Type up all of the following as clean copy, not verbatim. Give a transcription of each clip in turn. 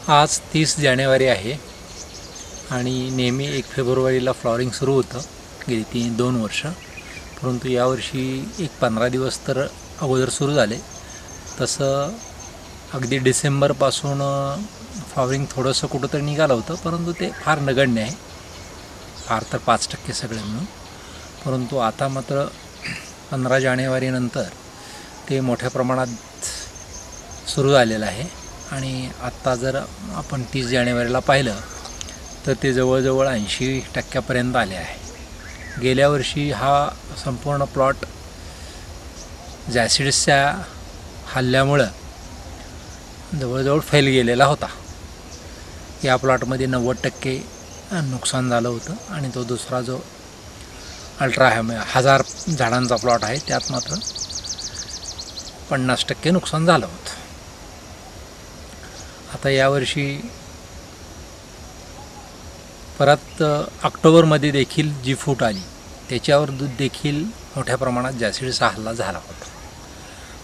आज 30 जानेवारी आहे आणि नेहमी 1 फेब्रुवारीला फ्लॉवरिंग सुरू होतं गेली 2 वर्ष. परंतु यावर्षी 15 दिवस तर अगोदर सुरू झाले. तसं अगदी डिसेंबरपासून फ्लॉवरिंग थोडंसं कुठंतरी निघालं होतं, परंतु ते फार नगण्य आहे, फार तर 5% सगळे मिळून. परंतु आता मात्र 15 जानेवारीनंतर ते मोठ्या प्रमाणात सुरू झालेलं आहे. आणि आत्ता जर आपण 30 जानेवारीला पाहिलं तर ते जवळजवळ 80% आले आहे. गेल्या वर्षी हा संपूर्ण प्लॉट जॅसिड्सच्या हल्ल्यामुळं जवळजवळ फैल गेलेला होता. या प्लॉटमध्ये 90% नुकसान झालं होतं आणि तो दुसरा जो अल्ट्रा 1000 झाडांचा प्लॉट आहे त्यात मात्र 50% नुकसान झालं होतं. आता यावर्षी परत ऑक्टोबरमध्ये देखील जी फूट आली त्याच्यावर देखील मोठ्या प्रमाणात जॅसिडचा हल्ला झाला होता.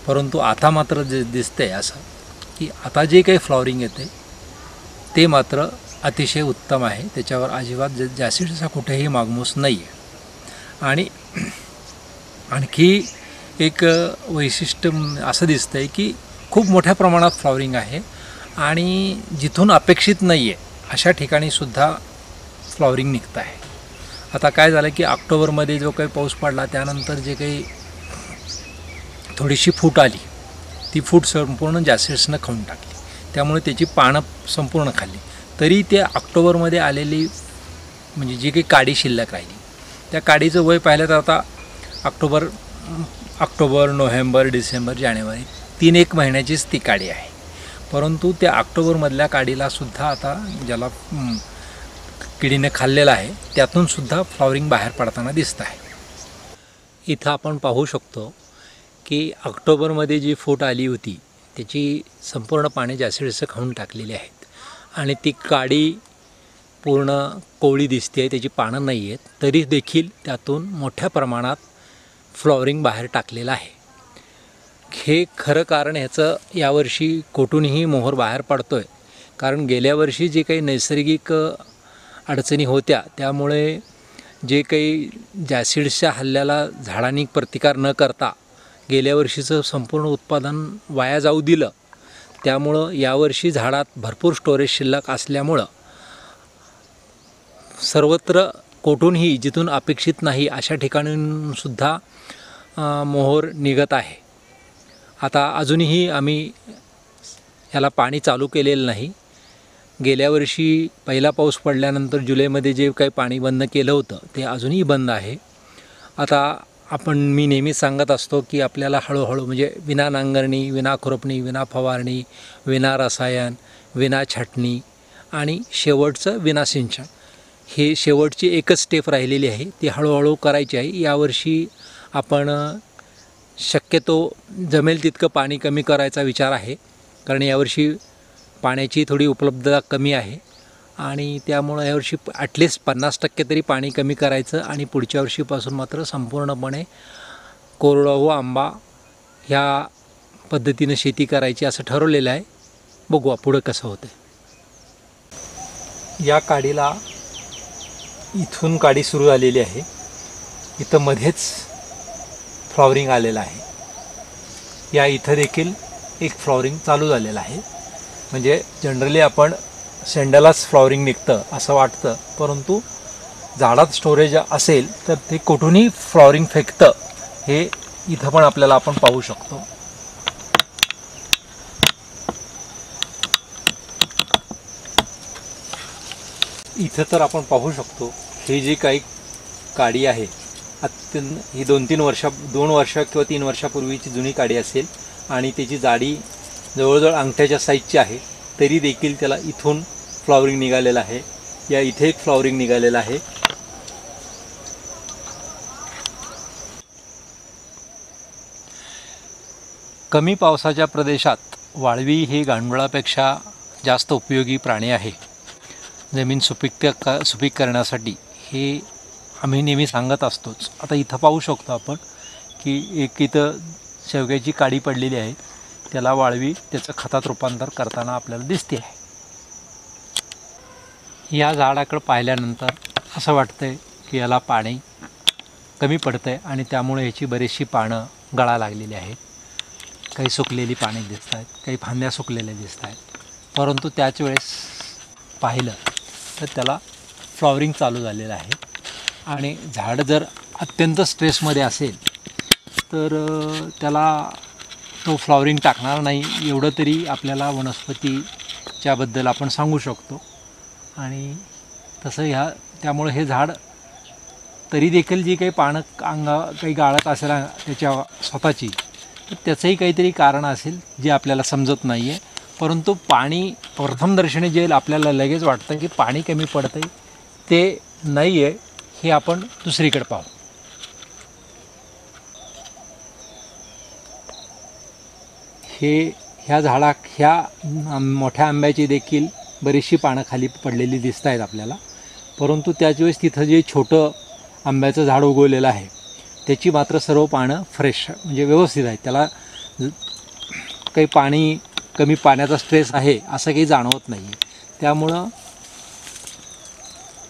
परंतु आता मात्र जे दिसतंय असं की आता जे काही फ्लॉवरिंग येते ते मात्र अतिशय उत्तम आहे. त्याच्यावर अजिबात जॅसिडचा कुठेही मागमूस नाही आहे. आणि आणखी एक वैशिष्ट्य असं दिसतंय की खूप मोठ्या प्रमाणात फ्लॉवरिंग आहे आणि जिथून अपेक्षित नाही आहे अशा ठिकाणीसुद्धा फ्लॉवरिंग निघतं आहे. आता काय झालं की ऑक्टोबरमध्ये जो काही पाऊस पडला त्यानंतर जे काही थोडीशी फूट आली ती फूट संपूर्ण जॅसिड्सनं खाऊन टाकली, त्यामुळे त्याची पानं संपूर्ण खाल्ली. तरी ते ऑक्टोबरमध्ये आलेली म्हणजे जी काही काडी शिल्लक राहिली त्या काडीचं वय पाहिलं तर आता ऑक्टोबर, नोव्हेंबर, डिसेंबर, जानेवारी 3-1 महिन्याचीच ती काडी आहे. परंतु त्या ऑक्टोबरमधल्या काडीलासुद्धा आता ज्याला किडीने खाल्लेलं आहे त्यातूनसुद्धा फ्लॉवरिंग बाहेर पडताना दिसत आहे. इथं आपण पाहू शकतो की ऑक्टोबरमध्ये जी फूट आली होती त्याची संपूर्ण पाने जॅसिड्सं खाऊन टाकलेली आहेत आणि ती काडी पूर्ण कोवळी दिसते, त्याची पानं नाही आहेत, तरी देखील त्यातून मोठ्या प्रमाणात फ्लॉवरिंग बाहेर टाकलेलं आहे. हे खरं कारण ह्याचं यावर्षी कोठूनही मोहर बाहेर पडतो आहे. कारण गेल्या वर्षी जे काही नैसर्गिक अडचणी होत्या त्यामुळे जे काही जॅसिड्सच्या हल्ल्याला झाडांनी प्रतिकार न करता गेल्या वर्षीचं संपूर्ण उत्पादन वाया जाऊ दिलं. त्यामुळं यावर्षी झाडात भरपूर स्टोरेज शिल्लक असल्यामुळं सर्वत्र कोठूनही जिथून अपेक्षित नाही अशा ठिकाणीसुद्धा मोहर निघत आहे. आता अजूनही आम्ही याला पाणी चालू केलेलं नाही. गेल्या वर्षी पहिला पाऊस पडल्यानंतर जुलैमध्ये जे काही पाणी बंद केलं होतं ते अजूनही बंद आहे. आता मी नेहमी सांगत असतो की आपल्याला हळूहळू म्हणजे विना नांगरणी, विना खुरपणी, विना फवारणी, विना रसायन, विना छाटणी आणि शेवटचं विना सिंचन, हे शेवटची एकच स्टेप राहिलेली आहे, ती हळूहळू करायची आहे. यावर्षी आपण शक्यतो जमेल तितकं पाणी कमी करायचा विचार आहे, कारण यावर्षी पाण्याची थोडी उपलब्धता कमी आहे आणि त्यामुळं यावर्षी ॲटलिस्ट 50% तरी पाणी कमी करायचं आणि पुढच्या वर्षीपासून मात्र संपूर्णपणे कोरडवाहू आंबा ह्या पद्धतीनं शेती करायची असं ठरवलेलं आहे. बघू पुढं कसं होतं. या काडीला इथून काडी सुरू झालेली आहे, इथं मध्येच फ्लॉवरिंग आलेलं आहे. या इथं देखील एक फ्लॉवरिंग चालू झालेलं आहे. म्हणजे जनरली आपण शेंड्यालाच फ्लॉवरिंग निघतं असं वाटतं, परंतु झाडात स्टोरेज असेल तर ते कुठूनही फ्लॉवरिंग फेकतं, हे इथं पण आपल्याला आपण पाहू शकतो. इथं तर आपण पाहू शकतो ही जी काही काडी आहे ही 2 वर्ष किंवा 3 वर्षापूर्वीची जुनी काडी असेल आणि त्याची जाडी जवळजवळ अंगठ्याच्या साईजची आहे, तरी देखील त्याला इथून फ्लॉवरिंग निघालेलं आहे. या इथे एक फ्लॉवरिंग निघालेलं आहे. कमी पावसाच्या प्रदेशात वाळवी हे गांडुळापेक्षा जास्त उपयोगी प्राणी आहे. जमीन सुपीक करण्यासाठी हे आम्ही नेहमी सांगत असतोच. आता इथं पाहू शकतो आपण की एक इथं शेवग्याची काडी पडलेली आहे, त्याला वाळवी त्याचं खतात रूपांतर करताना आपल्याला दिसते आहे. या झाडाकडं पाहिल्यानंतर असं वाटतंय की याला पाणी कमी पडतंय आणि त्यामुळे याची बरीचशी पानं गळा लागलेली आहेत. काही सुकलेली पाने दिसत आहेत, काही फांद्या सुकलेल्या दिसत आहेत. परंतु त्याच वेळेस पाहिलं तर त्याला फ्लॉवरिंग चालू झालेलं आहे आणि झाड जर अत्यंत स्ट्रेसमध्ये असेल तर त्याला तो फ्लॉवरिंग टाकणार नाही एवढं तरी आपल्याला वनस्पतीच्याबद्दल आपण सांगू शकतो. आणि तसं त्यामुळे हे झाड तरी देखील जी काही पानं काही गाळत असेल त्याच्या स्वतःची, तर त्याचंही काहीतरी कारण असेल जे आपल्याला समजत नाही आहे. परंतु पाणी प्रथमदर्शनी जे आपल्याला लगेच वाटतं की पाणी कमी पडतं ते नाही आहे, हे आपण दुसरीकडे पाहू. ह्या मोठ्या आंब्याची देखील बरीचशी पानं खाली पडलेली दिसत आहेत आपल्याला. परंतु त्याच वेळेस तिथं जे छोटं आंब्याचं झाड उगवलेलं आहे त्याची मात्र सर्व पानं फ्रेश म्हणजे व्यवस्थित आहेत. त्याला काही कमी पाण्याचा स्ट्रेस आहे असं काही जाणवत नाही. त्यामुळं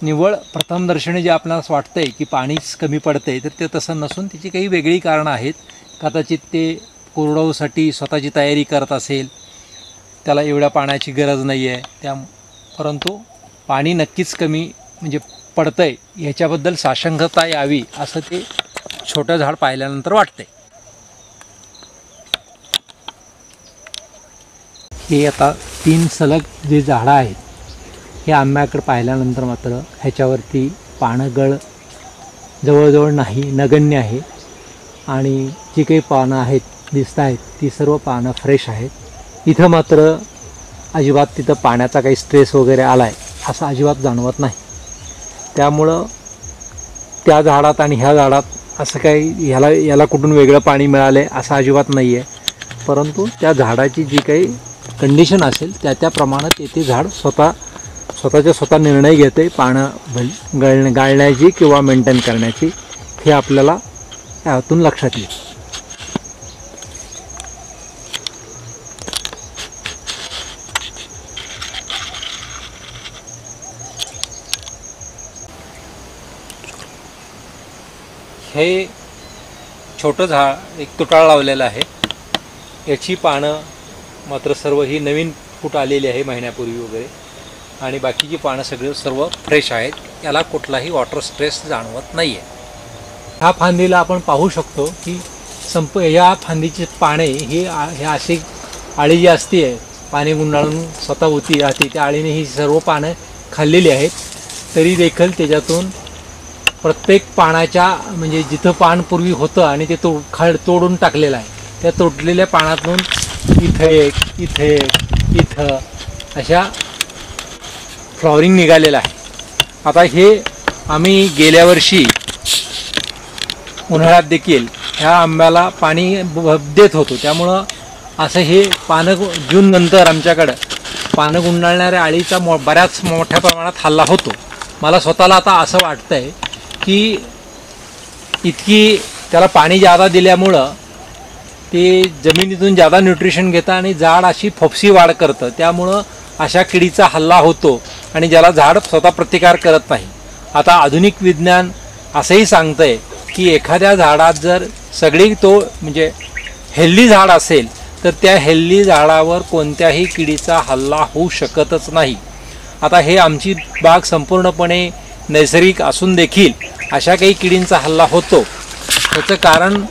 निव्वळ प्रथमदर्शनी जे आपल्याला वाटतंय की पाणीच कमी पडतंय तर ते तसं नसून त्याची काही वेगळी कारणं आहेत. कदाचित ते कोरडवाहूसाठी स्वतःची तयारी करत असेल, त्याला एवढ्या पाण्याची गरज नाही आहे. परंतु पाणी नक्कीच कमी म्हणजे पडतंय ह्याच्याबद्दल साशंकता यावी असं ते छोटं झाड पाहिल्यानंतर वाटतंय. हे आता 3 सलग जे झाडं आहेत हे आंब्याकडे पाहिल्यानंतर मात्र ह्याच्यावरती पानं जवळजवळ नाही, नगण्य आहे. आणि जी काही पानं आहेत दिसत आहेत ती सर्व पानं फ्रेश आहेत. इथं मात्र अजिबात तिथं पाण्याचा काही स्ट्रेस वगैरे आला आहे असं अजिबात जाणवत नाही. त्यामुळं त्या झाडात आणि ह्या झाडात असं काही याला कुठून वेगळं पाणी मिळालं असं अजिबात नाही आहे. परंतु त्या झाडाची जी काही कंडिशन असेल त्या प्रमाणात येथे झाड स्वतः निर्णय घेते पानं गाळण्याची किंवा मेंटेन करण्याची. हे आपल्याला यातून लक्षात येईल. हे छोटं झाड एक तुटाळ लावलेलं आहे. याची पानं मात्र सर्व ही नवीन फूट आलेली आहे महिन्यापूर्वी वगैरे, आणि बाकीची पानं सर्व फ्रेश आहेत. याला कुठलाही वॉटर स्ट्रेस जाणवत नाही आहे. ह्या फांदीला आपण पाहू शकतो की या फांदीची पाने ही अशी आळी जी असते पाणी गुंडाळून स्वतः होती राहते त्या आळीने ही सर्व पानं खाल्लेली आहेत. तरी देखील त्याच्यातून प्रत्येक पानाच्या म्हणजे जिथं पान पूर्वी होतं आणि ते तोडून टाकलेलं आहे त्या तोडलेल्या पानातून इथं अशा फ्लॉवरिंग निघालेलं आहे. आता हे आम्ही गेल्या वर्षी उन्हाळ्यात देखील ह्या आंब्याला पाणी देत होतो. त्यामुळं असं हे पानं जून नंतर आमच्याकडं पानं गुंडाळणाऱ्या आळीचा बऱ्याच मोठ्या प्रमाणात हल्ला होतो. मला स्वतःला आता असं वाटतंय की इतकी त्याला पाणी जादा दिल्यामुळं ते जमिनीतून जादा न्यूट्रिशन घेतं आणि झाड अशी फोफसी वाढ करतं. त्यामुळं अशा किडीचा हल्ला होतो आणि ज्याला झाड स्वतः प्रतिकार करत नाही. आता आधुनिक विज्ञान असंही सांगतंय की एखाद्या झाडात जर म्हणजे हेल्दी झाड असेल तर त्या हेल्दी झाडावर कोणत्याही किडीचा हल्ला होऊ शकतच नाही. आता हे आमची बाग संपूर्णपणे नैसर्गिक असून देखील अशा काही किडींचा हल्ला होतो. त्याचं कारण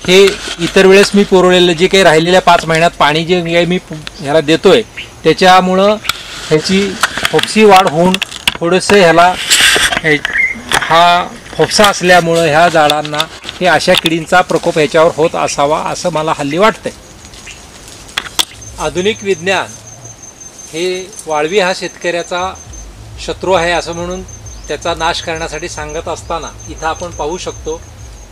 हे इतर वेळेस मी पुरवलेलं जे काही राहिलेल्या 5 महिन्यात पाणी जे काही मी ह्याला देतोय त्याच्यामुळं ह्याची फोफसी वाढ होऊन थोडंसं हा फोफसा असल्यामुळं ह्या झाडांना हे अशा किडींचा प्रकोप ह्याच्यावर होत असावा असं मला हल्ली वाटतंय. आधुनिक विज्ञान हे वाळवी हा शेतकऱ्याचा शत्रू आहे असं म्हणून त्याचा नाश करण्यासाठी सांगत असताना इथं आपण पाहू शकतो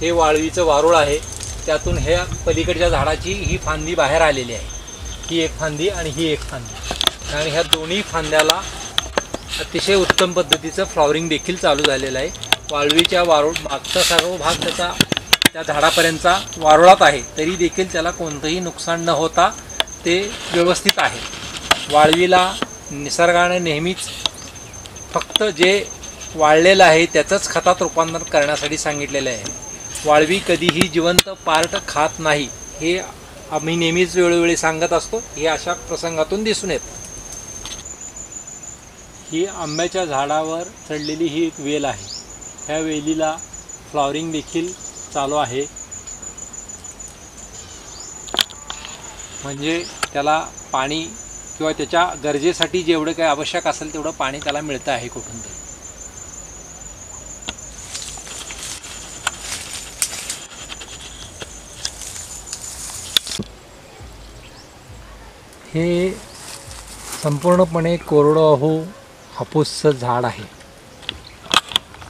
हे वाळवीचं वारूळ आहे. त्यातून ह्या पलीकडच्या झाडाची ही फांदी बाहेर आलेली आहे. ही एक फांदी आणि ही एक फांदी, आणि ह्या दोन्ही फांद्याला अतिशय उत्तम पद्धतीचं फ्लॉवरिंग देखील चालू झालेलं आहे. वाळवीच्या मागचा सर्व भाग त्या झाडापर्यंतचा वारुळात आहे तरी देखील त्याला कोणतंही नुकसान न होता ते व्यवस्थित आहे. वाळवीला निसर्गाने नेहमीच फक्त जे वाळलेलं आहे त्याचंच खतात रूपांतर करण्यासाठी सांगितलेलं आहे। वाळवी कधीही जिवंत पार्ट खात नाही हे आम्ही नेहमीच वेळोवेळी सांगत असतो। हे अशा प्रसंगातून दिसून येतं। ही आंब्याच्या झाडावर चढलेली ही एक वेल आहे। ह्या वेलीला फ्लॉवरिंग देखील चालू आहे, म्हणजे त्याला पाणी किंवा त्याच्या गरजेसाठी जेवढं काही आवश्यक असेल तेवढं पाणी त्याला मिळतं आहे कुठून तरी। हे संपूर्णपणे कोरडवाहू हापूसचं झाड आहे।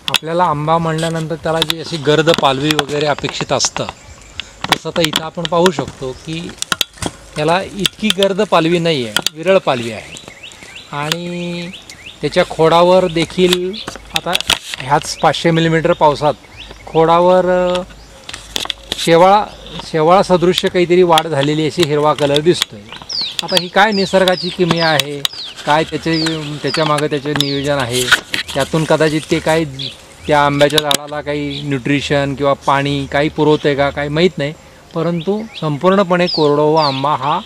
आपल्याला आंबा म्हणल्यानंतर त्याला जी अशी गर्द पालवी वगैरे अपेक्षित असतं, तसं तर इथं आपण पाहू शकतो की त्याला इतकी गर्द पालवी नाही आहे, विरळ पालवी आहे। आणि त्याच्या खोडावर देखील आता ह्याच 500 मिलीमीटर पावसात खोडावर शेवाळा सदृश्य काहीतरी वाढ झालेली अशी हिरवा कलर दिसतो आहे। आता ही काय निसर्गाची किमया आहे, काय त्याच्यामागं त्याचे नियोजन आहे, त्यातून कदाचित ते काय त्या आंब्याच्या झाडाला काही न्यूट्रिशन किंवा पाणी काही पुरवतं आहे का काही माहीत नाही, परंतु संपूर्णपणे कोरडवाहू आंबा हा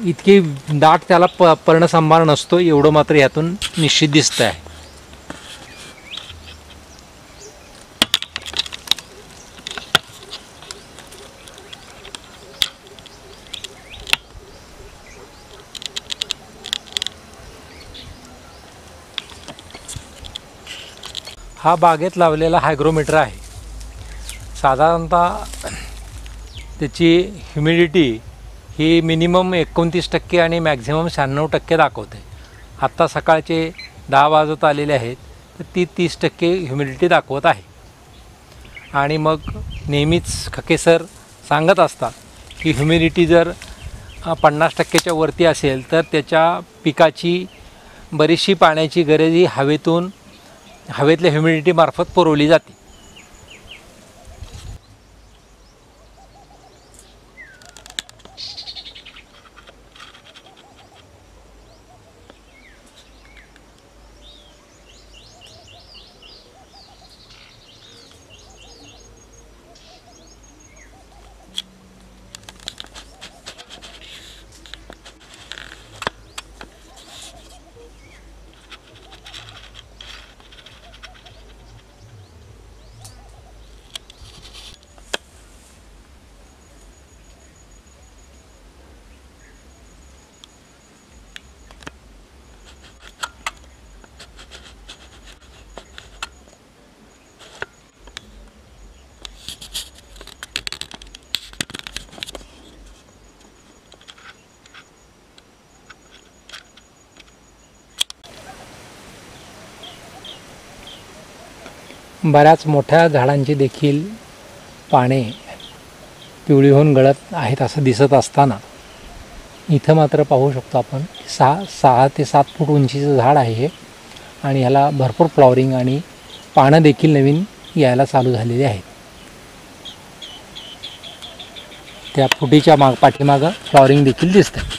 इतके दाट त्याला पर्णसंभार नसतो, एवढं मात्र यातून निश्चित दिसतं आहे। हा बागेत लावलेला हायग्रोमीटर आहे। साधारणतः त्याची ह्युमिडिटी ही मिनिमम 29% आणि मॅक्झिमम 96% दाखवते। आत्ता सकाळचे 10 वाजत आलेले आहेत, तर ती 30% ह्युमिडिटी दाखवत आहे। आणि मग नेहमीच खके सर सांगत असतात की ह्युमिडिटी जर 50%च्या वरती असेल तर त्याच्या पिकाची बरीचशी पाण्याची गरज ही हवेतल्या ह्युमिडिटीमार्फत पुरवली जाते। बऱ्याच मोठ्या झाडांची देखील पाने पिवळी होऊन गळत आहेत असं दिसत असताना इथं मात्र पाहू शकतो आपण 6 ते 7 फूट उंचीचं झाड आहे हे, आणि ह्याला भरपूर फ्लॉवरिंग आणि पानं देखील नवीन यायला चालू झालेली आहेत। त्या फुटीच्या पाठीमागं फ्लॉवरिंग देखील दिसतं।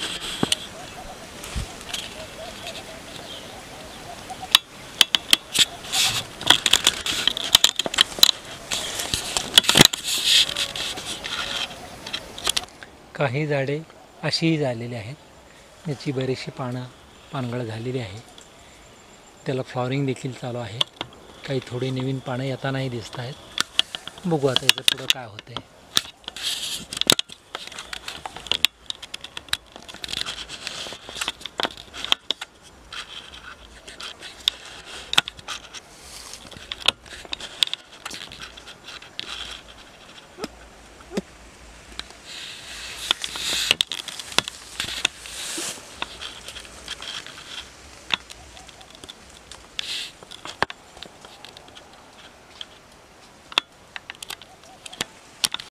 काही झाडे अशीही झालेली आहेत, याची बरीचशी पानगळ झालेली आहे, त्याला फ्लॉवरिंग देखील चालू आहे। काही थोडी नवीन पानं येतानाही दिसत आहेत। बघू आता याचं पुढं काय होतं आहे।